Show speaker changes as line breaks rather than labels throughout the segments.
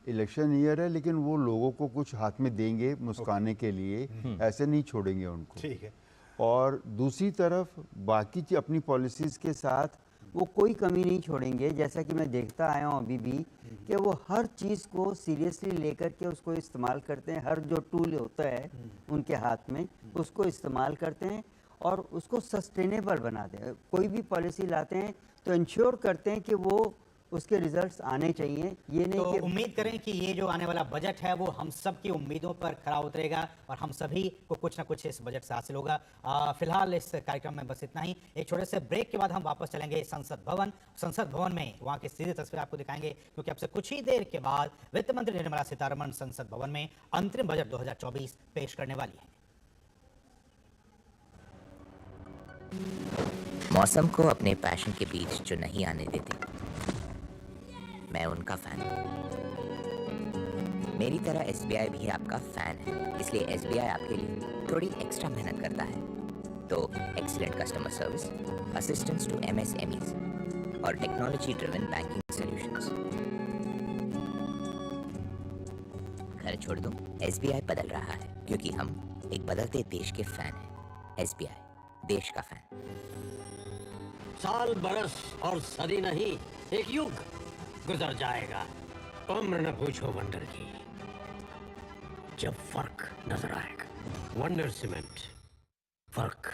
Election year है, लेकिन वो लोगों को कुछ हाथ में देंगे मुस्काने के लिए, ऐसे नहीं छोड़ेंगे उनको।
ठीक है।
और दूसरी तरफ बाकी अपनी पॉलिसीज़ के साथ
वो कोई कमी नहीं छोड़ेंगे। जैसा कि मैं देखता आया हूँ अभी भी कि वो हर चीज़ को सीरियसली लेकर के उसको इस्तेमाल करते हैं। हर जो टूल होता है उनके हाथ में उसको इस्तेमाल करते हैं और उसको सस्टेनेबल बनाते हैं। कोई भी पॉलिसी लाते हैं तो इंश्योर करते हैं कि वो उसके रिजल्ट्स आने चाहिए। ये नहीं
तो
कि
उम्मीद करें कि ये जो आने वाला बजट है वो हम सब की उम्मीदों पर खरा उतरेगा और हम सभी को कुछ ना कुछ इस बजट से हासिल होगा। फिलहाल इस कार्यक्रम में बस इतना ही। एक छोटे से ब्रेक के बाद हम वापस चलेंगे संसद भवन में वहां की सीधी तस्वीर आपको दिखाएंगे, क्योंकि अब से कुछ ही देर के बाद वित्त मंत्री निर्मला सीतारमण संसद भवन में अंतरिम बजट 2024 पेश करने वाली है।
मौसम को अपने पैशन के बीच जो नहीं आने देते, मैं उनका फैन हूं। मेरी तरह एसबीआई भी आपका फैन है, इसलिए एसबीआई आपके लिए थोड़ी एक्स्ट्रा मेहनत करता है। तो excellent customer service, assistance to MSMEs और टेक्नोलॉजी ड्रिवन बैंकिंग सॉल्यूशंस। घर छोड़ दो, एसबीआई बदल रहा है, क्योंकि हम एक बदलते देश के फैन हैं। एसबीआई, देश का फैन।
साल बरस और सदी नहीं, एक युग गुजर जाएगा। उम्र न पूछो वंडर की, जब फर्क नजर आएगा। वंडर सीमेंट, फर्क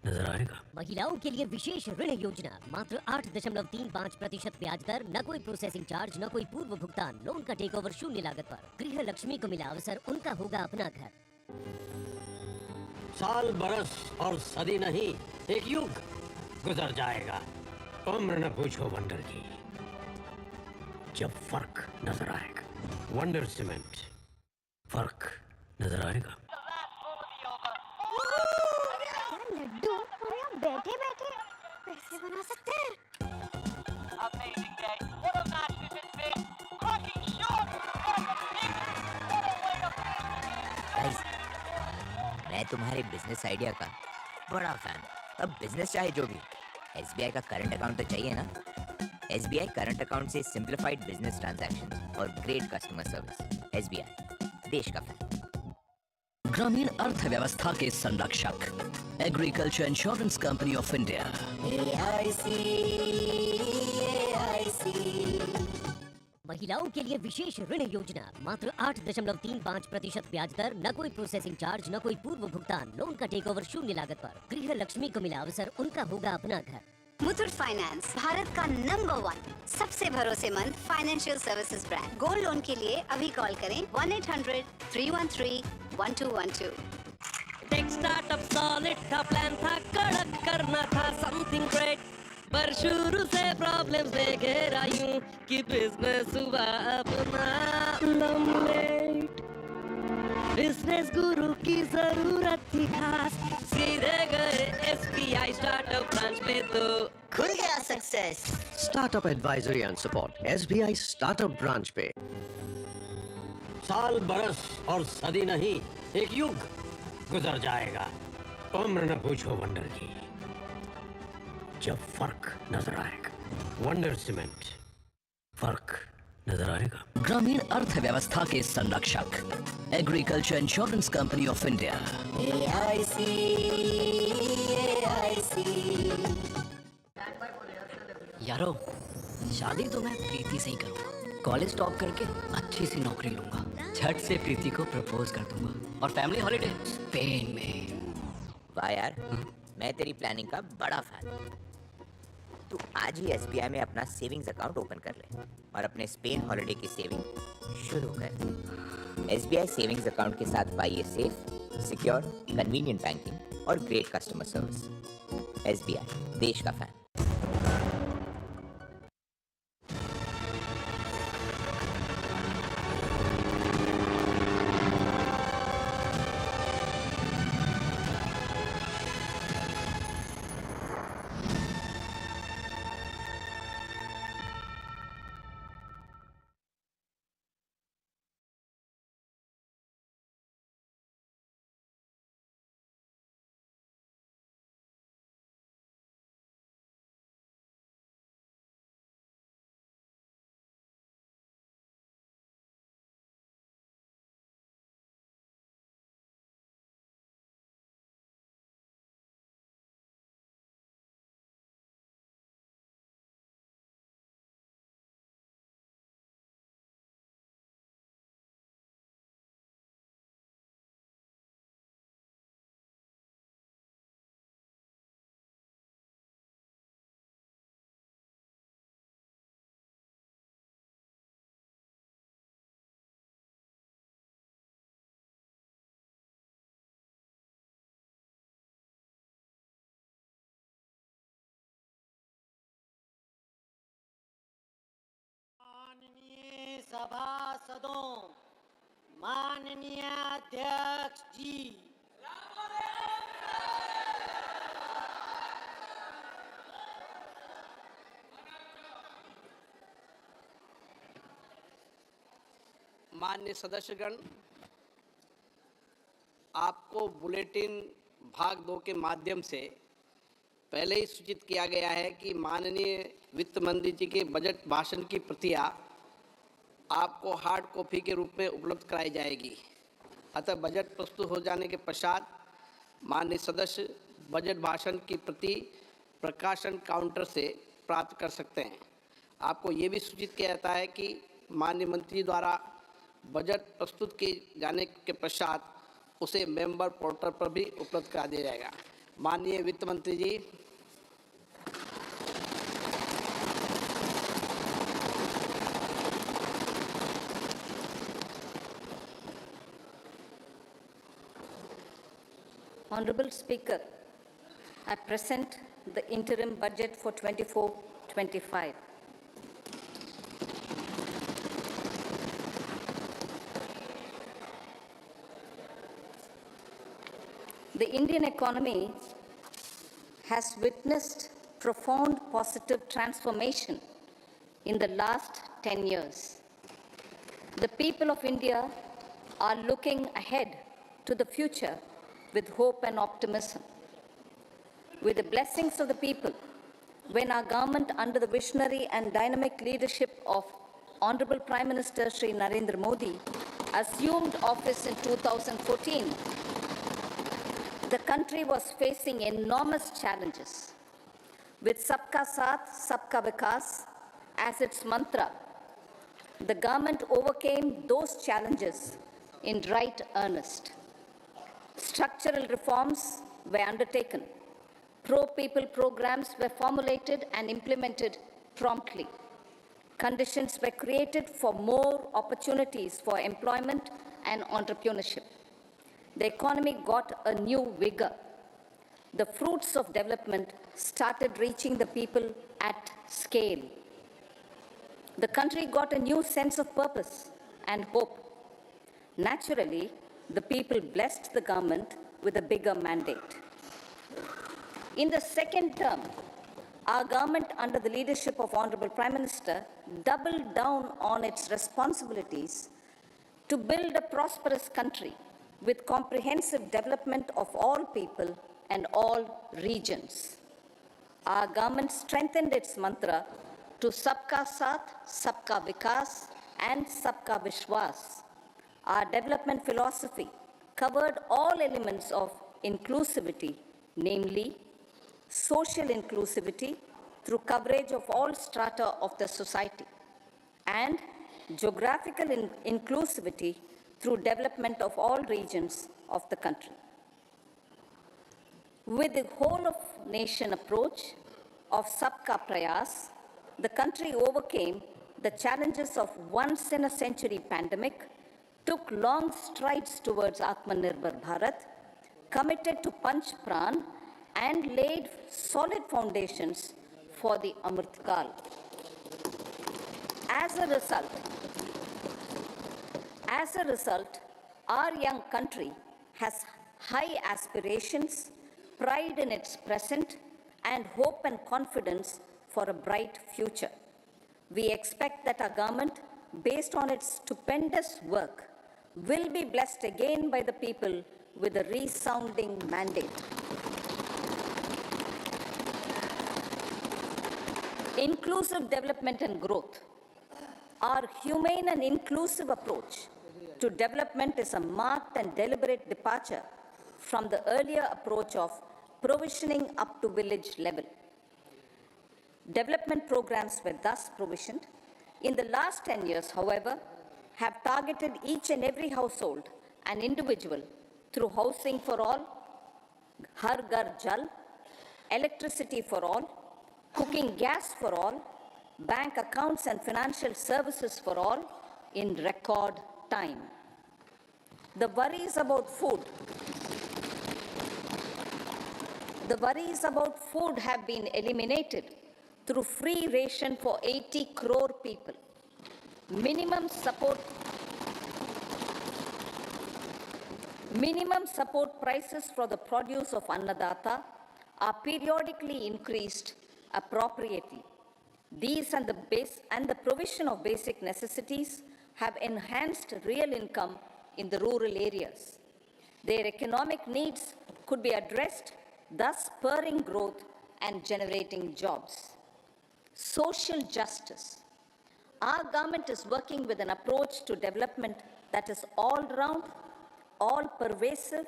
नजर आएगा।
महिलाओं के लिए विशेष ऋण योजना, मात्र 8.35% ब्याज दर, न कोई प्रोसेसिंग चार्ज, न कोई पूर्व भुगतान। लोन का टेक ओवर शून्य लागत पर। गृह लक्ष्मी को मिला अवसर, उनका होगा अपना घर।
साल बरस और सदी नहीं, एक युग गुजर जाएगा। उम्र न पूछो वंडर की, जब फर्क नजर आएगा। वंडर सीमेंट, फर्क नजर आएगा।
लड्डू और यहाँ बैठे बैठे पैसे बना सकते हैं।
गाइस, मैं तुम्हारे बिजनेस आइडिया का बड़ा फैन। अब बिजनेस चाहे जो भी, एसबीआई का करंट अकाउंट तो चाहिए ना। एसबीआई करंट अकाउंट से सिंप्लीफाइड बिजनेस ट्रांजैक्शंस और ग्रेट कस्टमर सर्विस। एसबीआई, देश का फैन।
ग्रामीण अर्थव्यवस्था के संरक्षक, agriculture insurance company of India.
महिलाओं के लिए विशेष ऋण योजना, मात्र 8.35% ब्याज दर, न कोई प्रोसेसिंग चार्ज, न कोई पूर्व भुगतान। लोन का टेक ओवर शून्य लागत पर। गृह लक्ष्मी को मिला अवसर, उनका होगा अपना घर।
मुथूट फाइनेंस, भारत का नंबर 1 सबसे भरोसेमंद financial services brand. Gold loan के लिए अभी कॉल करें 1-800-313-1212।
टेक स्टार्टअप सॉलिड का प्लान था, कड़क करना था समथिंग ग्रेट, पर शुरू से प्रॉब्लम्स में घेरा यूं कि बिजनेस हुआ अपना लम्बेट। बिजनेस गुरु की जरूरत थी खास, सीधे गए एसबीआई स्टार्टअप ब्रांच में तो
खुल गया success.
Startup advisory and support, SBI startup branch पे।
साल बरस और सदी नहीं, एक युग गुजर जाएगा। उम्र न पूछो वंडर की, जब फर्क नजर आएगा। वंडर सीमेंट, फर्क नजर आएगा।
ग्रामीण अर्थव्यवस्था के संरक्षक, agriculture insurance company of India.
यारो, शादी तो मैं प्रीति से ही करूंगा। कॉलेज टॉप करके अच्छी सी नौकरी लूंगा, झट से प्रीति को प्रपोज कर दूंगा और फैमिली हॉलिडे स्पेन में।
वाह यार, मैं तेरी प्लानिंग का बड़ा फैन हूँ। तू आज ही एसबीआई में अपना सेविंग्स अकाउंट ओपन कर ले और अपने स्पेन हॉलिडे की सेविंग शुरू कर। एसबीआई सेविंग्स अकाउंट के साथ पाइए सेफ, सिक्योर, कन्वीनियंट बैंकिंग और ग्रेट कस्टमर सर्विस। एसबीआई, देश का फैन।
सभासदों, माननीय अध्यक्ष जी,
माननीय सदस्यगण, आपको बुलेटिन भाग 2 के माध्यम से पहले ही सूचित किया गया है कि माननीय वित्त मंत्री जी के बजट भाषण की प्रतियां आपको हार्ड कॉपी के रूप में उपलब्ध कराई जाएगी। अतः बजट प्रस्तुत हो जाने के पश्चात माननीय सदस्य बजट भाषण की प्रति प्रकाशन काउंटर से प्राप्त कर सकते हैं। आपको ये भी सूचित किया जाता है कि माननीय मंत्री द्वारा बजट प्रस्तुत किए जाने के पश्चात उसे मेंबर पोर्टल पर भी उपलब्ध करा दिया जाएगा। माननीय वित्त मंत्री जी,
Honorable Speaker, I present the interim budget for 24-25. The Indian economy has witnessed profound positive transformation in the last 10 years. The people of India are looking ahead to the future with hope and optimism. With the blessings of the people, when our government under the visionary and dynamic leadership of Honorable Prime Minister Shri Narendra Modi assumed office in 2014, the country was facing enormous challenges. With Sabka Saath, Sabka Vikas as its mantra, the government overcame those challenges in right earnest. Structural reforms were undertaken. Pro-people programs were formulated and implemented promptly. Conditions were created for more opportunities for employment and entrepreneurship. The economy got a new vigor. The fruits of development started reaching the people at scale. The country got a new sense of purpose and hope. Naturally, the people blessed the government with a bigger mandate. In the second term, our government, under the leadership of Honorable Prime Minister, doubled down on its responsibilities to build a prosperous country with comprehensive development of all people and all regions. Our government strengthened its mantra to Sabka Saath, Sabka Vikas, and Sabka Vishwas. Our development philosophy covered all elements of inclusivity, namely social inclusivity through coverage of all strata of the society, and geographical inclusivity through development of all regions of the country. With the whole of nation approach of Sabka Prayas, the country overcame the challenges of once-in-a-century pandemic, took long strides towards Atmanirbhar Bharat, committed to Panch Pran, and laid solid foundations for the Amrit Kal. As a result, our young country has high aspirations, pride in its present, and hope and confidence for a bright future. We expect that our government, based on its stupendous work, will be blessed again by the people with a resounding mandate. Inclusive development and growth. Our humane and inclusive approach to development is a marked and deliberate departure from the earlier approach of provisioning up to village level. Development programs were thus provisioned. In the last 10 years, however, have targeted each and every household and individual through housing for all, Har Ghar Jal, electricity for all, cooking gas for all, bank accounts and financial services for all in record time. The worries about food have been eliminated through free ration for 80 crore people. Minimum support prices for the produce of Annadata are periodically increased appropriately. These and the provision of basic necessities have enhanced real income in the rural areas. Their economic needs could be addressed, thus spurring growth and generating jobs. Social justice. Our government is working with an approach to development that is all-round, all-pervasive,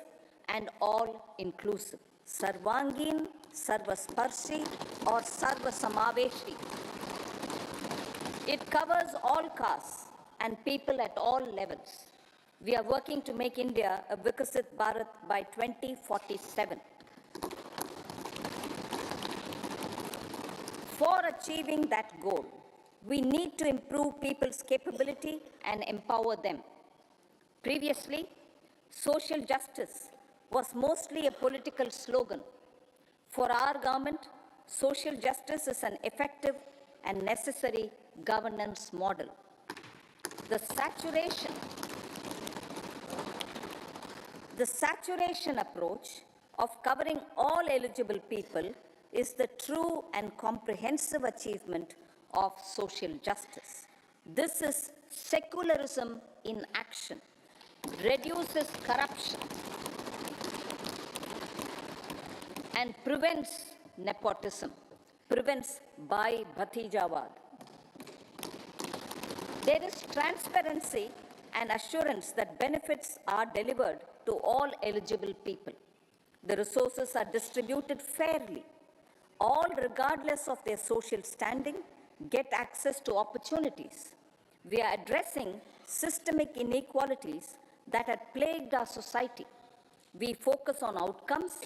and all-inclusive. Sarvangin, Sarvasparshi, or Sarvasamaveshi. It covers all castes and people at all levels. We are working to make India a Vikasit Bharat by 2047. For achieving that goal, we need to improve people's capability and empower them. Previously, social justice was mostly a political slogan. For our government, social justice is an effective and necessary governance model. The saturation approach of covering all eligible people is the true and comprehensive achievement of social justice. This is secularism in action, reduces corruption, and prevents nepotism, prevents Bhai Bhatijawad. There is transparency and assurance that benefits are delivered to all eligible people. The resources are distributed fairly. All, regardless of their social standing, get access to opportunities. We are addressing systemic inequalities that had plagued our society. We focus on outcomes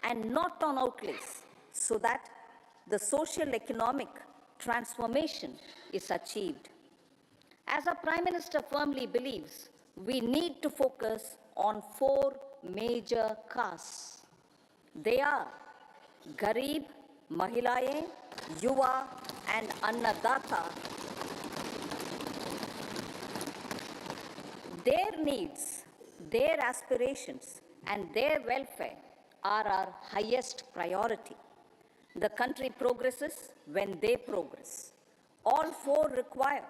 and not on outlays, so that the social economic transformation is achieved. As our Prime Minister firmly believes, we need to focus on 4 major castes. They are Garib, Mahilaye, Yuva, and Annadata. Their needs, their aspirations, and their welfare are our highest priority. The country progresses when they progress. All 4 require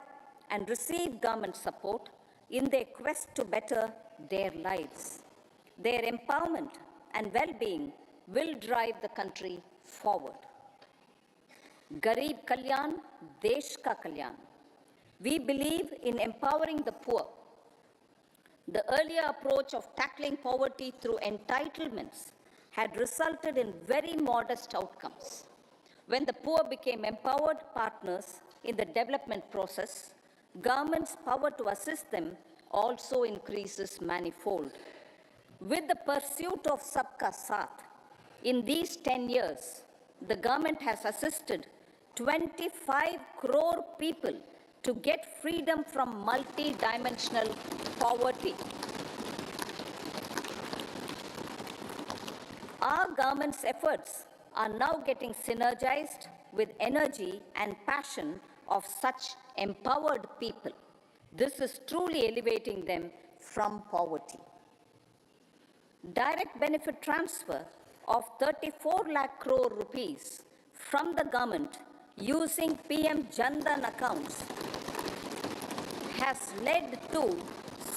and receive government support in their quest to better their lives. Their empowerment and well-being will drive the country forward. Garib Kalyan, Desh Ka Kalyan. We believe in empowering the poor. The earlier approach of tackling poverty through entitlements had resulted in very modest outcomes. When the poor became empowered partners in the development process, government's power to assist them also increases manifold. With the pursuit of Sabka Saath, in these 10 years, the government has assisted 25 crore people to get freedom from multi-dimensional poverty. Our government's efforts are now getting synergized with energy and passion of such empowered people. This is truly elevating them from poverty. Direct benefit transfer of 34 lakh crore rupees from the government using PM Jan Dhan accounts has led to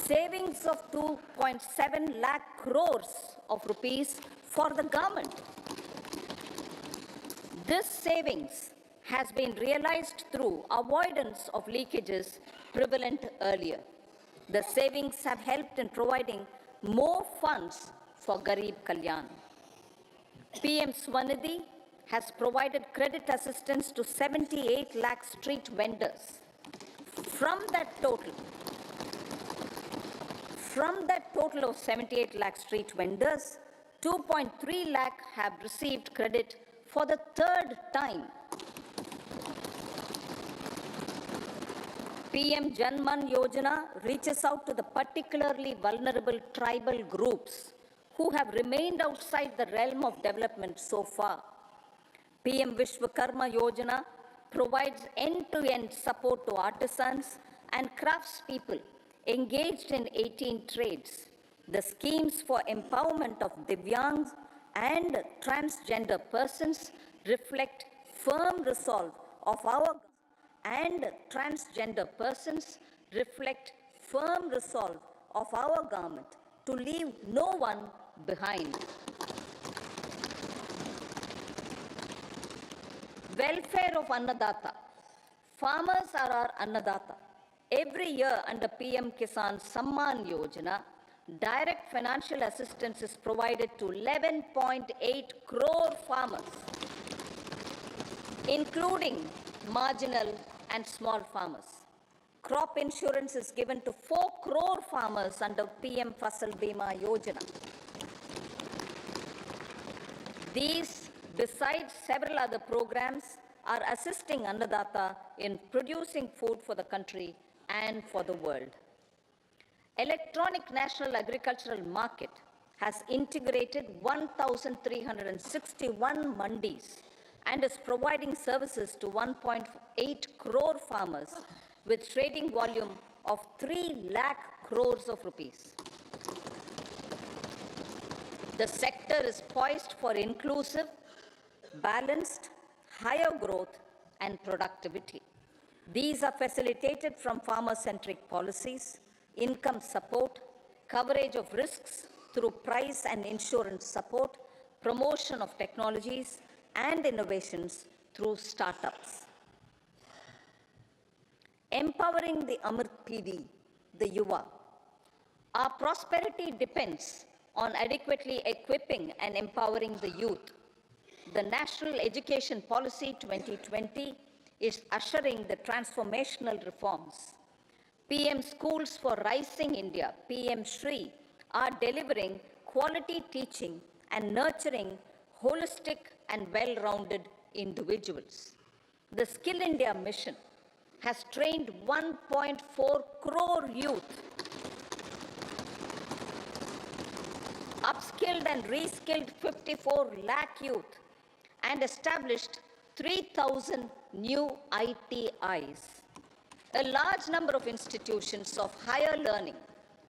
savings of 2.7 lakh crores of rupees for the government. This savings has been realized through avoidance of leakages prevalent earlier. The savings have helped in providing more funds for Garib Kalyan. PM Swanidhi has provided credit assistance to 78 lakh street vendors. From that total of 78 lakh street vendors, 2.3 lakh have received credit for the 3rd time. PM Jan Man Yojana reaches out to the particularly vulnerable tribal groups who have remained outside the realm of development so far. PM Vishwakarma Yojana provides end-to-end support to artisans and craftspeople engaged in 18 trades. The schemes for empowerment of Divyangs and transgender persons reflect firm resolve of our government to leave no one behind. Welfare of Annadata. Farmers are our Annadata. Every year under PM Kisan Samman Yojana, direct financial assistance is provided to 11.8 crore farmers, including marginal and small farmers. Crop insurance is given to 4 crore farmers under PM Fasal Bima Yojana. These, besides several other programs, are assisting Annadata in producing food for the country and for the world. Electronic National Agricultural Market has integrated 1,361 mandis and is providing services to 1.8 crore farmers with trading volume of 3 lakh crores of rupees. The sector is poised for inclusive, balanced, higher growth and productivity. These are facilitated from farmer-centric policies, income support, coverage of risks through price and insurance support, promotion of technologies and innovations through startups. Empowering the Amrit PD, the Yuva. Our prosperity depends on adequately equipping and empowering the youth. The National Education Policy 2020 is ushering the transformational reforms. PM Schools for Rising India, PM Shri, are delivering quality teaching and nurturing holistic and well-rounded individuals. The Skill India mission has trained 1.4 crore youth, upskilled and reskilled 54 lakh youth, and established 3,000 new ITIs. A large number of institutions of higher learning,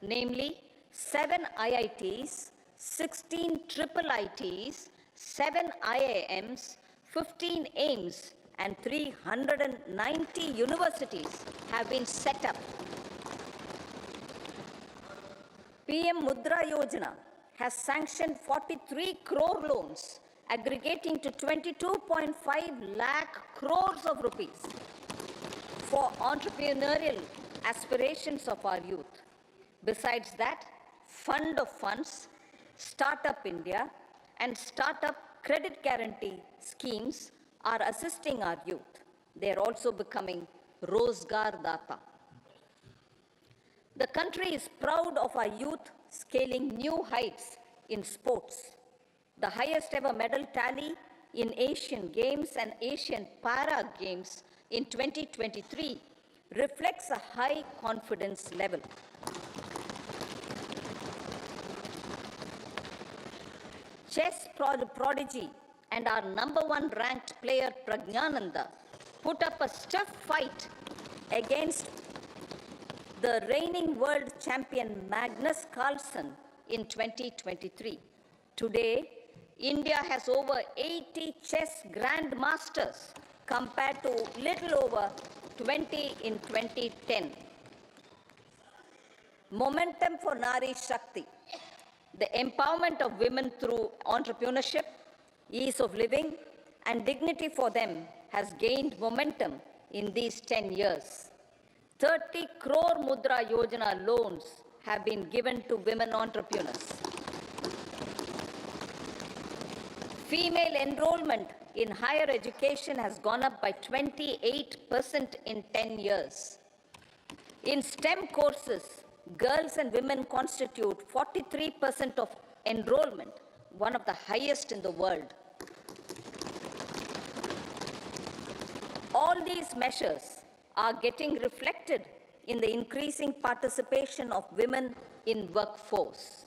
namely 7 IITs, 16 triple ITs, 7 IIMs, 15 AIMS, and 390 universities have been set up. PM Mudra Yojana has sanctioned 43 crore loans aggregating to 22.5 lakh crores of rupees for entrepreneurial aspirations of our youth. Besides that, Fund of Funds, Startup India, and Startup Credit Guarantee schemes are assisting our youth. They are also becoming Rozgar Data. The country is proud of our youth scaling new heights in sports. The highest ever medal tally in Asian Games and Asian Para Games in 2023 reflects a high confidence level. Chess prodigy and our #1 ranked player Pragnananda put up a stiff fight against the reigning world champion Magnus Carlsen in 2023. Today, India has over 80 chess grandmasters compared to little over 20 in 2010. Momentum for Nari Shakti. The empowerment of women through entrepreneurship, ease of living, and dignity for them has gained momentum in these 10 years. 30 crore Mudra Yojana loans have been given to women entrepreneurs. Female enrollment in higher education has gone up by 28% in 10 years. In STEM courses, girls and women constitute 43% of enrollment, one of the highest in the world. All these measures are getting reflected in the increasing participation of women in workforce.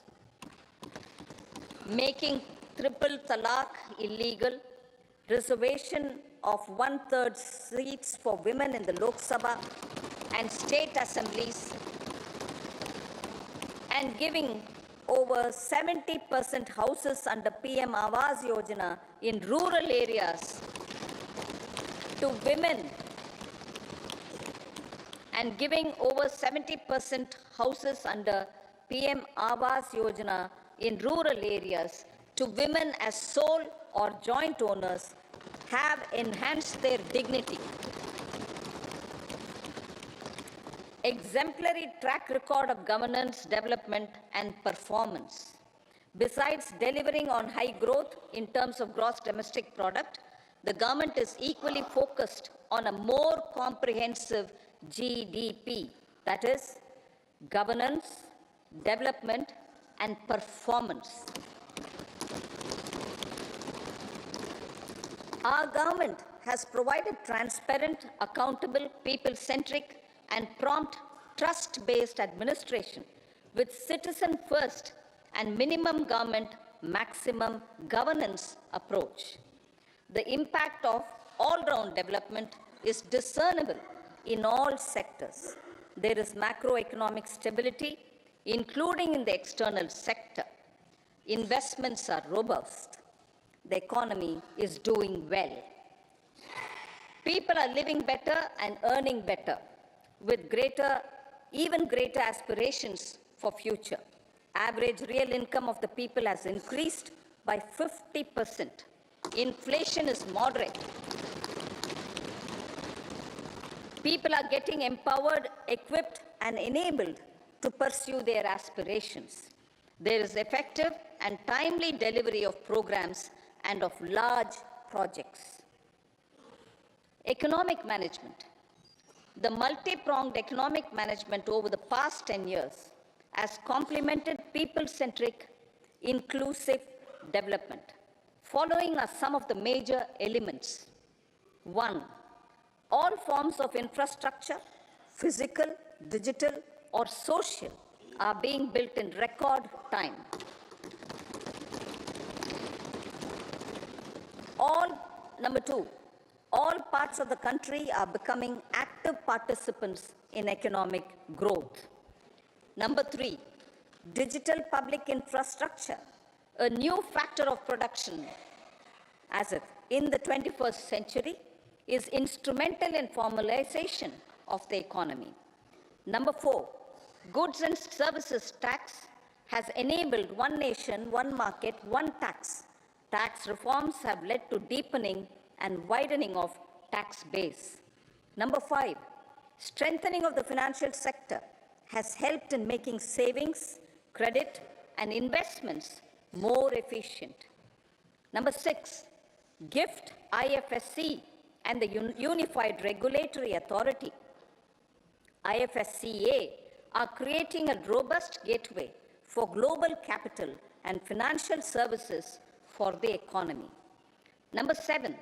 Making triple talaq illegal, reservation of 1/3 seats for women in the Lok Sabha, and state assemblies, and giving over 70% houses under PM Awas Yojana in rural areas to women, and giving over 70% houses under PM Awas Yojana in rural areas to women as sole or joint owners have enhanced their dignity. Exemplary track record of governance, development, and performance. Besides delivering on high growth in terms of gross domestic product, the government is equally focused on a more comprehensive GDP, that is, governance, development, and performance. Our government has provided transparent, accountable, people-centric, and prompt, trust-based administration with citizen-first and minimum government, maximum governance approach. The impact of all-round development is discernible in all sectors. There is macroeconomic stability, including in the external sector. Investments are robust. The economy is doing well. People are living better and earning better, with even greater aspirations for future. Average real income of the people has increased by 50%. Inflation is moderate. People are getting empowered, equipped, and enabled to pursue their aspirations. There is effective and timely delivery of programs and of large projects. Economic management. The multi-pronged economic management over the past 10 years has complemented people-centric, inclusive development. Following are some of the major elements. 1. All forms of infrastructure, physical, digital, or social, are being built in record time. Number 2, all parts of the country are becoming active participants in economic growth. Number 3, digital public infrastructure, a new factor of production as if in the 21st century, is instrumental in formalization of the economy. Number 4, goods and services tax has enabled one nation, one market, one tax. Tax reforms have led to deepening and widening of tax base. Number 5, strengthening of the financial sector has helped in making savings, credit, and investments more efficient. Number 6, GIFT, IFSC, and the Unified Regulatory Authority, IFSCA, are creating a robust gateway for global capital and financial services for the economy. Number 7,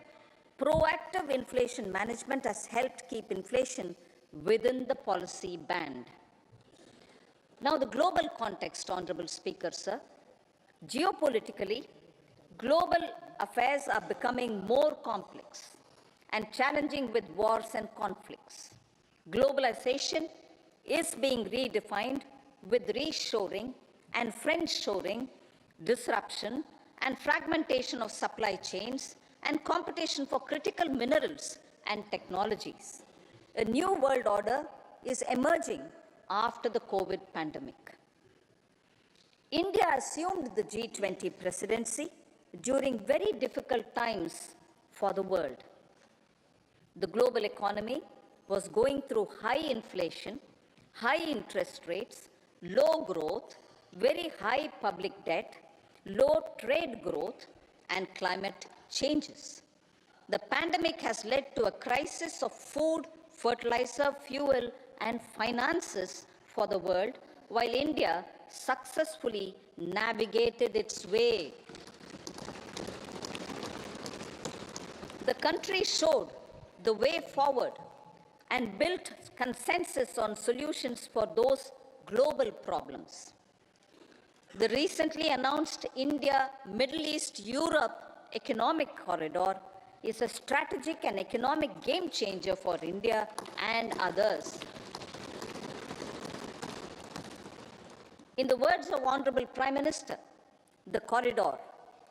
proactive inflation management has helped keep inflation within the policy band. Now, the global context, Honorable Speaker, sir. Geopolitically, global affairs are becoming more complex and challenging with wars and conflicts. Globalization is being redefined with reshoring and friendshoring, disruption and fragmentation of supply chains, and competition for critical minerals and technologies. A new world order is emerging after the COVID pandemic. India assumed the G20 presidency during very difficult times for the world. The global economy was going through high inflation, high interest rates, low growth, very high public debt, low trade growth, and climate changes. The pandemic has led to a crisis of food, fertilizer, fuel, and finances for the world, while India successfully navigated its way. The country showed the way forward and built consensus on solutions for those global problems. The recently announced India, Middle East, Europe economic corridor is a strategic and economic game changer for India and others. In the words of Honorable Prime Minister, the corridor,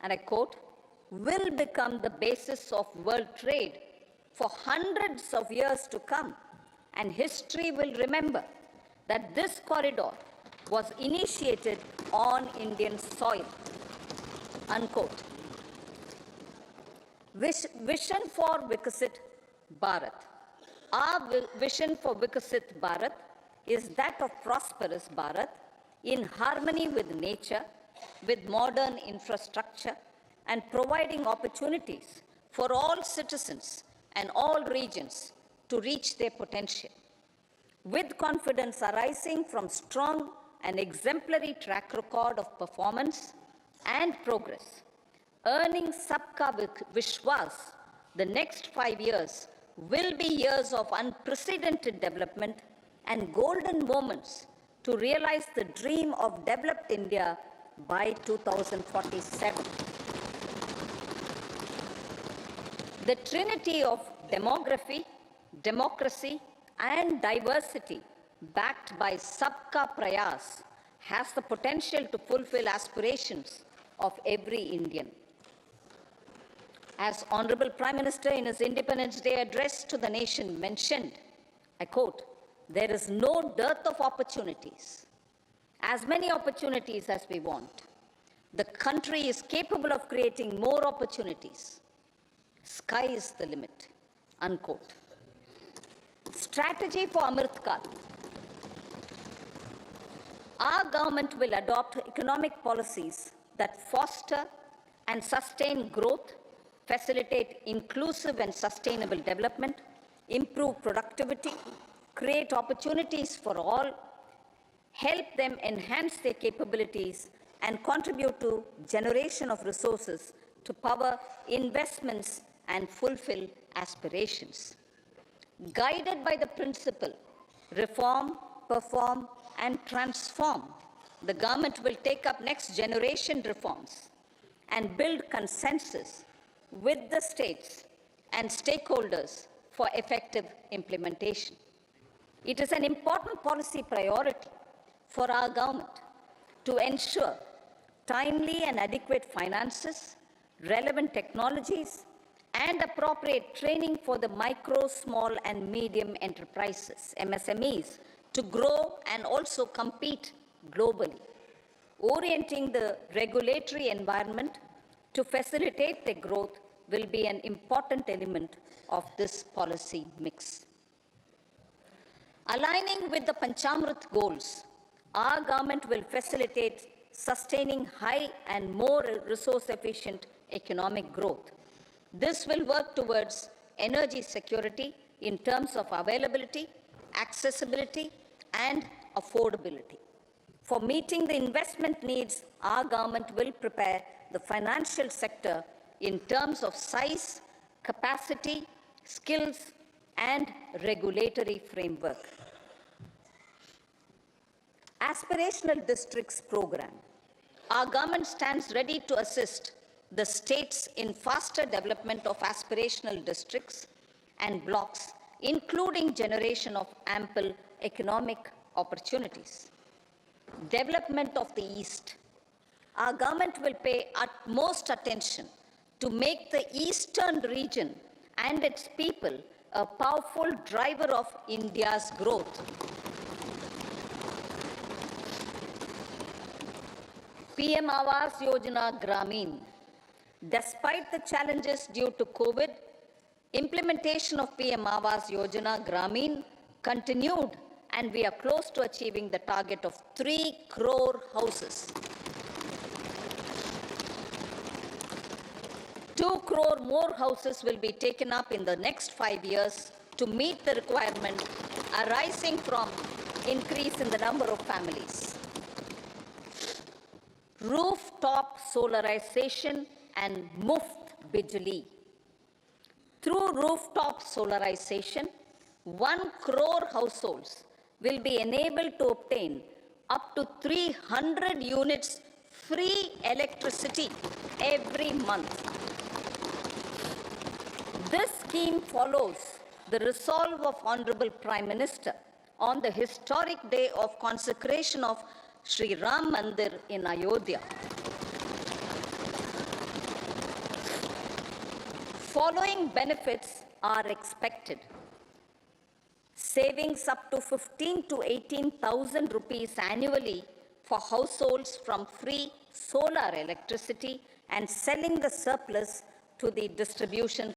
and I quote, will become the basis of world trade for hundreds of years to come, and history will remember that this corridor was initiated on Indian soil, unquote. Vision for Vikasit Bharat. Our vision for Vikasit Bharat is that of prosperous Bharat in harmony with nature, with modern infrastructure, and providing opportunities for all citizens and all regions to reach their potential. With confidence arising from strong and exemplary track record of performance and progress, earning Sabka Vishwas, the next 5 years will be years of unprecedented development and golden moments to realize the dream of developed India by 2047. The trinity of demography, democracy, and diversity backed by Sabka Prayas has the potential to fulfill aspirations of every Indian. As Honorable Prime Minister in his Independence Day address to the nation mentioned, I quote, there is no dearth of opportunities, as many opportunities as we want. The country is capable of creating more opportunities. Sky is the limit, unquote. Strategy for Amrit Kal. Our government will adopt economic policies that foster and sustain growth, facilitate inclusive and sustainable development, improve productivity, create opportunities for all, help them enhance their capabilities, and contribute to generation of resources to power investments and fulfill aspirations. Guided by the principle, reform, perform, and transform, the government will take up next generation reforms and build consensus with the states and stakeholders for effective implementation. It is an important policy priority for our government to ensure timely and adequate finances, relevant technologies, and appropriate training for the micro, small, and medium enterprises, MSMEs, to grow and also compete globally. Orienting the regulatory environment to facilitate their growth will be an important element of this policy mix. Aligning with the Panchamrit goals, our government will facilitate sustaining high and more resource-efficient economic growth. This will work towards energy security in terms of availability, accessibility, and affordability. For meeting the investment needs, our government will prepare the financial sector in terms of size, capacity, skills, and regulatory framework. Aspirational Districts Program. Our government stands ready to assist the states in faster development of aspirational districts and blocks, including generation of ample economic opportunities. Development of the East. Our government will pay utmost attention to make the eastern region and its people a powerful driver of India's growth. PM Awas Yojana Gramin. Despite the challenges due to COVID, implementation of PM Awas Yojana Gramin continued, and we are close to achieving the target of 3 crore houses. 2 crore more houses will be taken up in the next 5 years to meet the requirement arising from increase in the number of families. Rooftop solarization and Muft Bijli. Through rooftop solarization, 1 crore households will be enabled to obtain up to 300 units free electricity every month. This scheme follows the resolve of Honorable Prime Minister on the historic day of consecration of Sri Ram Mandir in Ayodhya. Following benefits are expected. Savings up to 15 to 18,000 rupees annually for households from free solar electricity and selling the surplus to the distribution